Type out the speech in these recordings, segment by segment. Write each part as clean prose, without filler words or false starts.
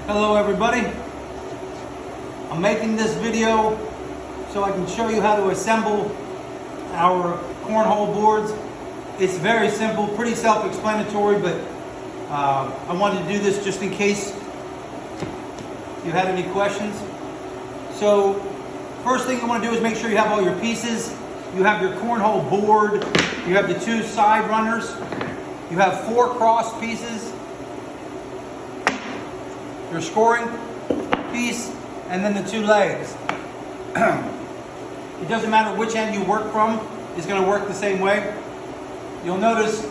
Hello everybody. I'm making this video so I can show you how to assemble our cornhole boards. It's very simple, pretty self-explanatory, but I wanted to do this just in case you had any questions. So first thing you want to do is make sure you have all your pieces. You have your cornhole board, you have the two side runners, you have 4 cross pieces, your scoring piece, and then the 2 legs. It doesn't matter which end you work from, it's going to work the same way. You'll notice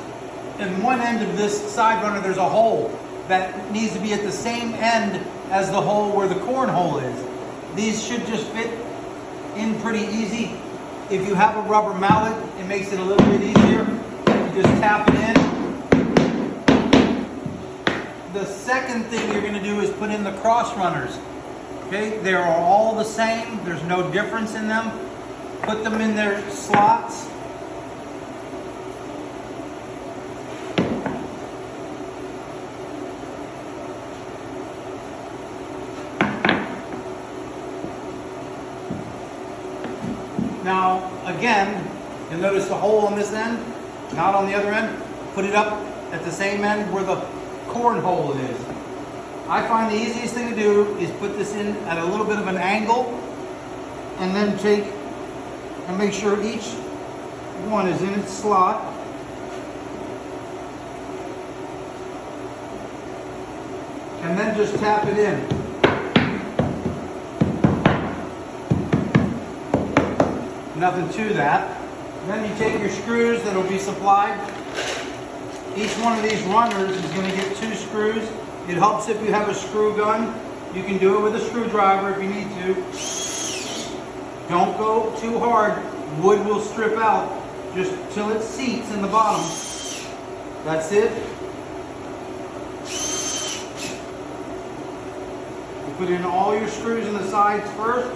in one end of this side runner there's a hole that needs to be at the same end as the hole where the cornhole is. These should just fit in pretty easy. If you have a rubber mallet, it makes it a little bit easier. You just tap it in. The second thing you're going to do is put in the cross runners. Okay, they are all the same. There's no difference in them. Put them in their slots. Now, again, you'll notice the hole on this end, not on the other end. Put it up at the same end where the cornhole is. I find the easiest thing to do is put this in at a little bit of an angle and then take and make sure each one is in its slot. And then just tap it in. Nothing to that. Then you take your screws that will be supplied. Each one of these runners is going to get 2 screws. It helps if you have a screw gun. You can do it with a screwdriver if you need to. Don't go too hard. Wood will strip out just till it seats in the bottom. That's it. You put in all your screws in the sides first.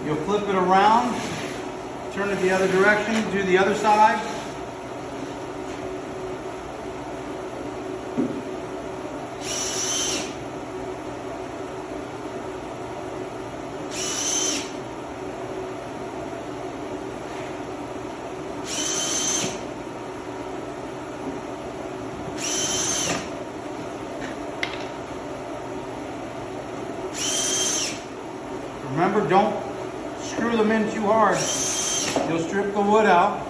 You'll flip it around, turn it the other direction, do the other side. Remember, don't screw them in too hard. You'll strip the wood out.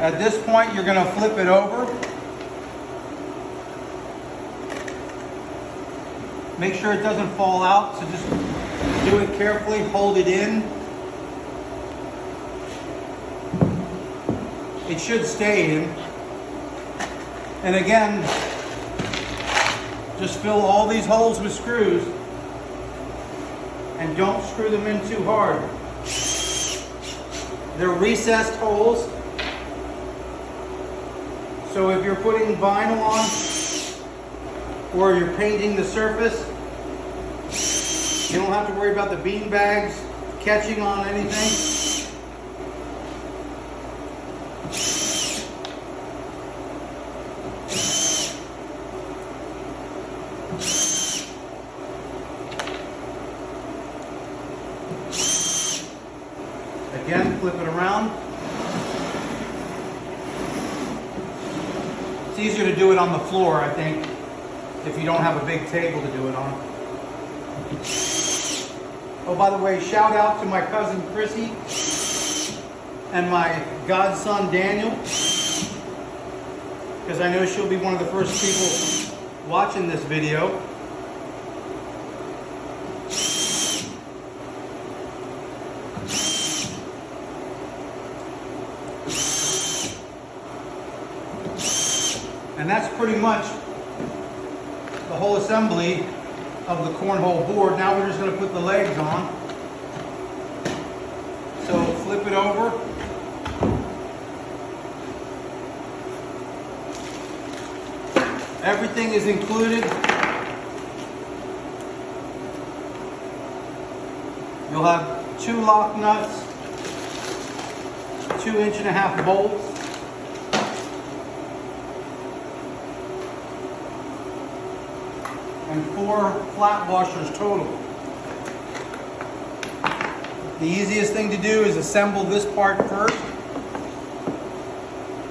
At this point, you're going to flip it over. Make sure it doesn't fall out, so just do it carefully, hold it in. It should stay in. And again, just fill all these holes with screws and don't screw them in too hard. They're recessed holes, so if you're putting vinyl on or you're painting the surface, you don't have to worry about the bean bags catching on anything. Again, flip it around. It's easier to do it on the floor, I think, if you don't have a big table to do it on. Oh, by the way, shout out to my cousin Chrissy and my godson Daniel, because I know she'll be one of the first people watching this video. And that's pretty much the whole assembly of the cornhole board. Now we're just going to put the legs on. So flip it over. Everything is included. You'll have 2 lock nuts, 2.5-inch bolts, and 4 flat washers total. The easiest thing to do is assemble this part first.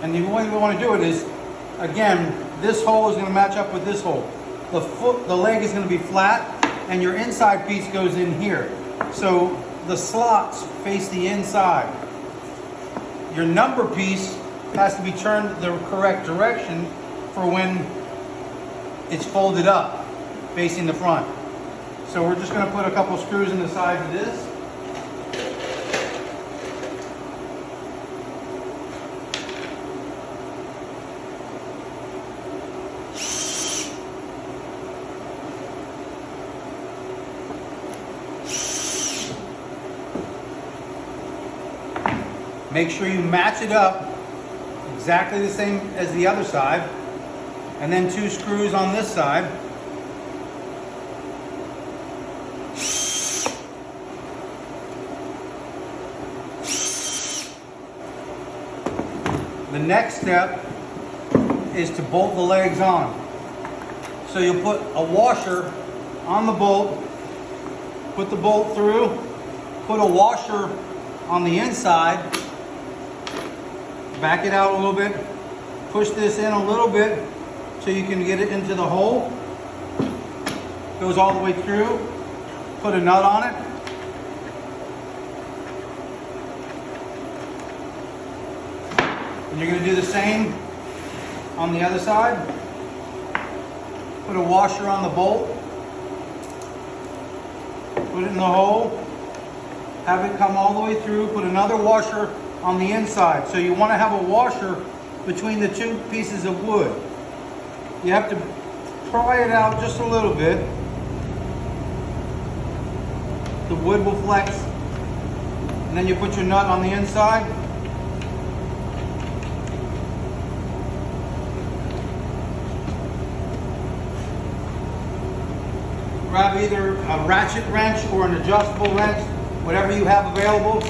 And the way we want to do it is, again, this hole is going to match up with this hole. The leg is going to be flat, and your inside piece goes in here. So the slots face the inside. Your number piece has to be turned the correct direction for when it's folded up, facing the front. So we're just going to put a couple screws in the sides of this. Make sure you match it up exactly the same as the other side, and then 2 screws on this side. The next step is to bolt the legs on. So you'll put a washer on the bolt, put the bolt through, put a washer on the inside, back it out a little bit, push this in a little bit so you can get it into the hole. Goes all the way through, put a nut on it. And you're going to do the same on the other side. Put a washer on the bolt, put it in the hole, have it come all the way through, put another washer on the inside. So you want to have a washer between the 2 pieces of wood. You have to pry it out just a little bit. The wood will flex. And then you put your nut on the inside. Grab either a ratchet wrench or an adjustable wrench, whatever you have available.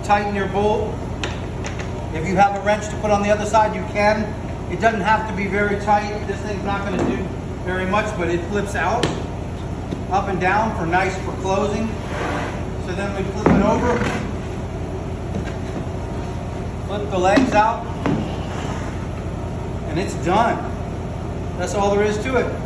Tighten your bolt. If you have a wrench to put on the other side, you can. It doesn't have to be very tight. This thing's not going to do very much, but it flips out, up and down for closing. So then we flip it over, flip the legs out, and it's done. That's all there is to it.